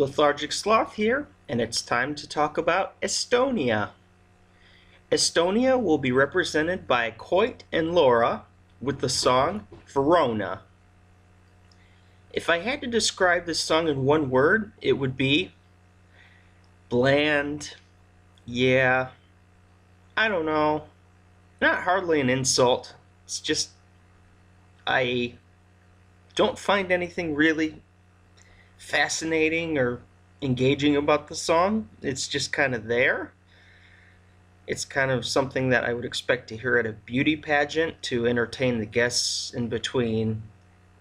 Lethargic Sloth here, and it's time to talk about Estonia. Estonia will be represented by Koit and Laura with the song Verona. If I had to describe this song in one word, it would be bland. Yeah, I don't know. Not hardly an insult. It's just I don't find anything really fascinating or engaging about the song. It's just kind of there. It's kind of something that I would expect to hear at a beauty pageant to entertain the guests in between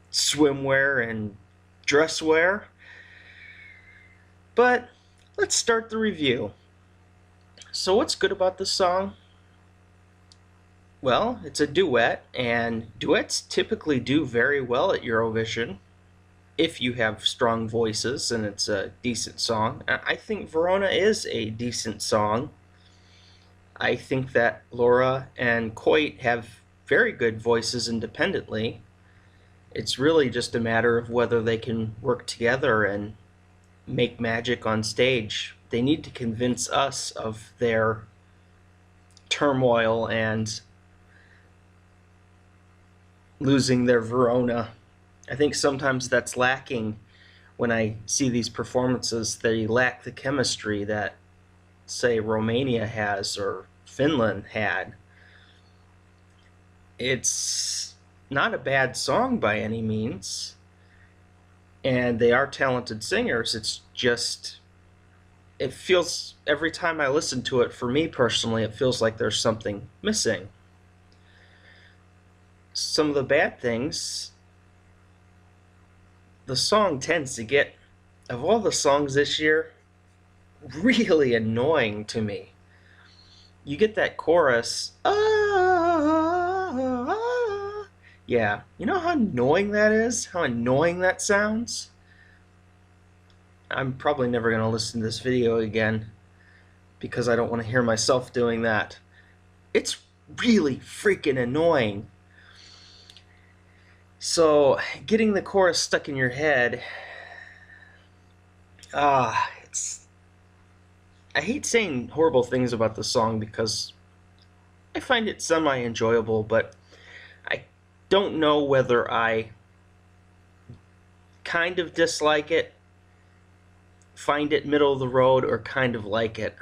swimwear and dress wear. But let's start the review. So what's good about this song? Well, it's a duet, and duets typically do very well at Eurovision if you have strong voices and it's a decent song. I think Verona is a decent song. I think that Laura and Koit have very good voices independently. It's really just a matter of whether they can work together and make magic on stage. They need to convince us of their turmoil and losing their Verona. I think sometimes that's lacking when I see these performances. They lack the chemistry that, say, Romania has or Finland had. It's not a bad song by any means, and they are talented singers. It's just, it feels, every time I listen to it, for me personally, it feels like there's something missing. Some of the bad things, the song tends to get, of all the songs this year, really annoying to me. You get that chorus, yeah, you know how annoying that is? How annoying that sounds? I'm probably never going to listen to this video again because I don't want to hear myself doing that. It's really freaking annoying. So, getting the chorus stuck in your head, it's... I hate saying horrible things about the song because I find it semi-enjoyable, but I don't know whether I kind of dislike it, find it middle of the road, or kind of like it.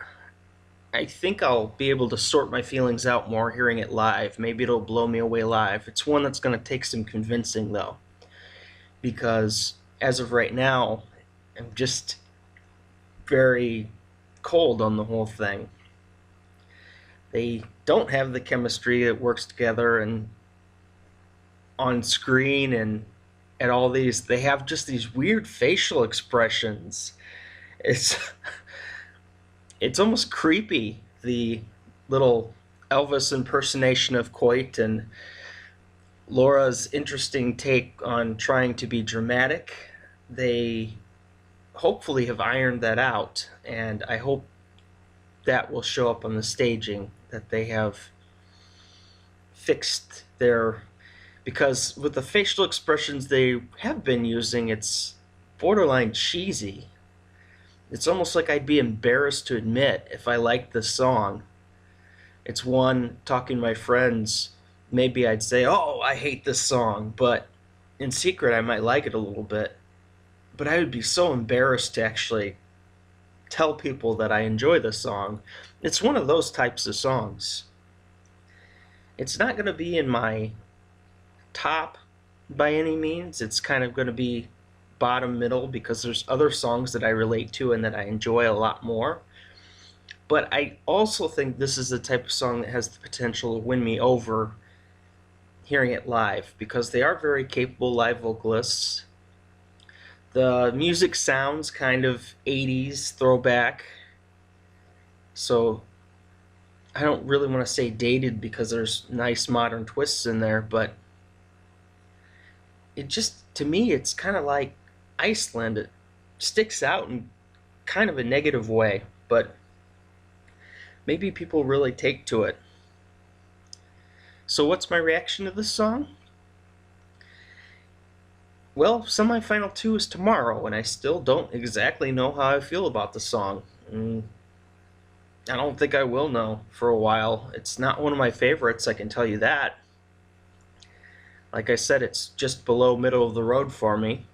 I think I'll be able to sort my feelings out more hearing it live. Maybe it'll blow me away live. It's one that's going to take some convincing, though, because as of right now, I'm just very cold on the whole thing. They don't have the chemistry that works together and on screen and at all these. They have just these weird facial expressions. It's almost creepy, the little Elvis impersonation of Koit and Laura's interesting take on trying to be dramatic. They hopefully have ironed that out, and I hope that will show up on the staging, that they have fixed their... because with the facial expressions they have been using, it's borderline cheesy. It's almost like I'd be embarrassed to admit if I liked this song. It's one, talking to my friends, maybe I'd say, oh, I hate this song, but in secret I might like it a little bit. But I would be so embarrassed to actually tell people that I enjoy this song. It's one of those types of songs. It's not going to be in my top by any means. It's kind of going to be bottom middle because there's other songs that I relate to and that I enjoy a lot more. But I also think this is the type of song that has the potential to win me over hearing it live, because they are very capable live vocalists. The music sounds kind of 80s throwback, so I don't really want to say dated because there's nice modern twists in there, but it just, to me, it's kind of like Iceland. It sticks out in kind of a negative way, but maybe people really take to it. So what's my reaction to this song? Well, semifinal 2 is tomorrow, and I still don't exactly know how I feel about the song. I don't think I will know for a while. It's not one of my favorites, I can tell you that. Like I said, it's just below middle of the road for me.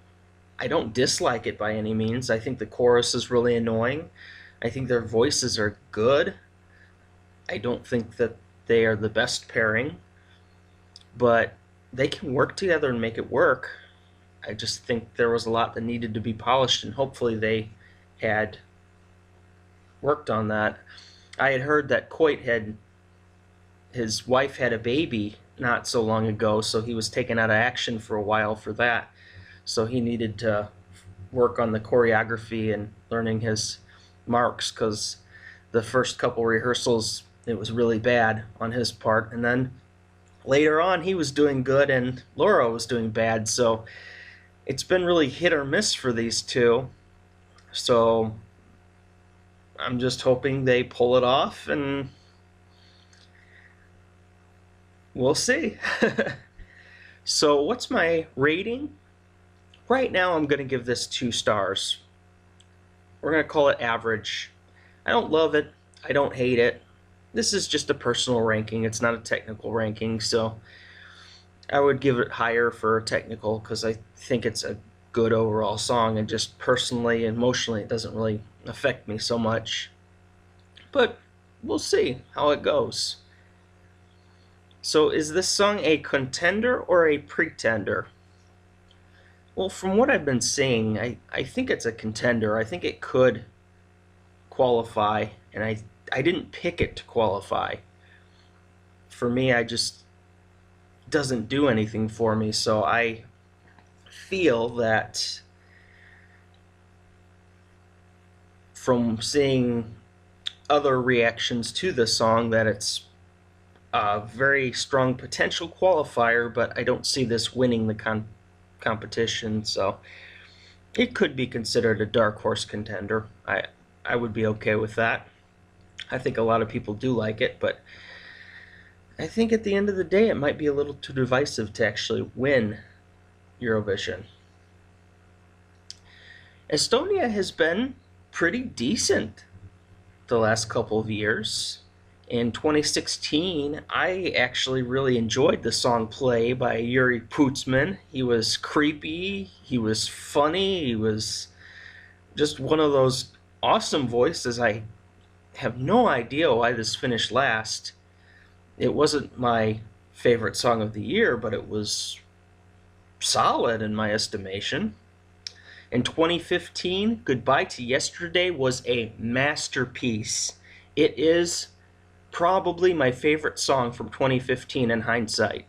I don't dislike it by any means. I think the chorus is really annoying. I think their voices are good. I don't think that they are the best pairing, but they can work together and make it work. I just think there was a lot that needed to be polished, and hopefully they had worked on that. I had heard that his wife had a baby not so long ago, so he was taken out of action for a while for that. So he needed to work on the choreography and learning his marks, because the first couple rehearsals it was really bad on his part, and then later on he was doing good and Laura was doing bad. So it's been really hit or miss for these two. So I'm just hoping they pull it off, and we'll see. So what's my rating? Right now I'm going to give this 2 stars. We're going to call it average. I don't love it. I don't hate it. This is just a personal ranking. It's not a technical ranking, so I would give it higher for technical because I think it's a good overall song, and just personally, emotionally, it doesn't really affect me so much. But we'll see how it goes. So is this song a contender or a pretender? Well, from what I've been seeing, I think it's a contender. I think it could qualify, and I didn't pick it to qualify. For me, I just doesn't do anything for me, so I feel that from seeing other reactions to the song that it's a very strong potential qualifier, but I don't see this winning the competition, so it could be considered a dark horse contender. I would be okay with that. I think a lot of people do like it, but I think at the end of the day it might be a little too divisive to actually win Eurovision. Estonia has been pretty decent the last couple of years. In 2016, I actually really enjoyed the song Play by Yuri Putzman. He was creepy, he was funny, he was just one of those awesome voices. I have no idea why this finished last. It wasn't my favorite song of the year, but it was solid in my estimation. In 2015, Goodbye to Yesterday was a masterpiece. It is probably my favorite song from 2015 in hindsight.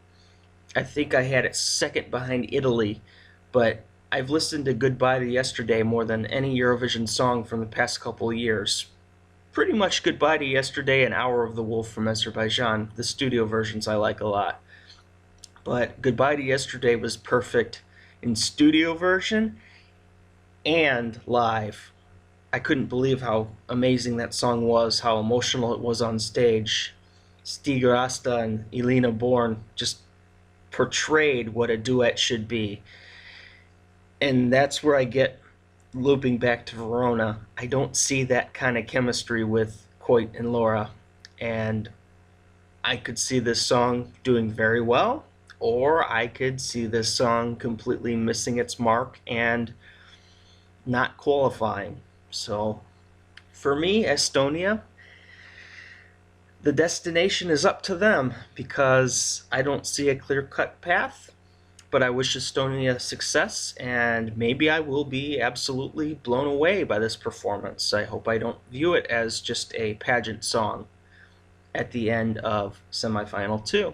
I think I had it second behind Italy, but I've listened to Goodbye to Yesterday more than any Eurovision song from the past couple of years. Pretty much Goodbye to Yesterday and Hour of the Wolf from Azerbaijan. The studio versions I like a lot. But Goodbye to Yesterday was perfect in studio version and live. I couldn't believe how amazing that song was, how emotional it was on stage. Stig Rasta and Elena Born just portrayed what a duet should be. And that's where I get looping back to Verona. I don't see that kind of chemistry with Koit and Laura. And I could see this song doing very well, or I could see this song completely missing its mark and not qualifying. So for me, Estonia, the destination is up to them because I don't see a clear-cut path, but I wish Estonia success, and maybe I will be absolutely blown away by this performance. I hope I don't view it as just a pageant song at the end of semifinal 2.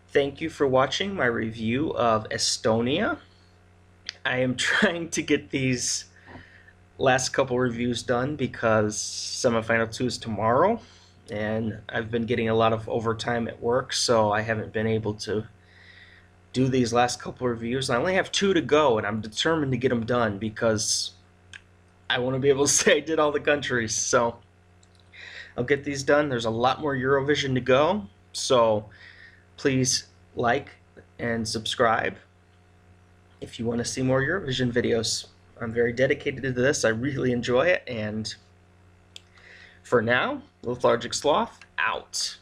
Thank you for watching my review of Estonia. I am trying to get these last couple reviews done because semifinal 2 is tomorrow, and I've been getting a lot of overtime at work, so I haven't been able to do these last couple reviews. I only have 2 to go, and I'm determined to get them done because I want to be able to say I did all the countries. So I'll get these done. There's a lot more Eurovision to go, so please like and subscribe if you want to see more Eurovision videos. I'm very dedicated to this. I really enjoy it, and for now, Lethargic Sloth out.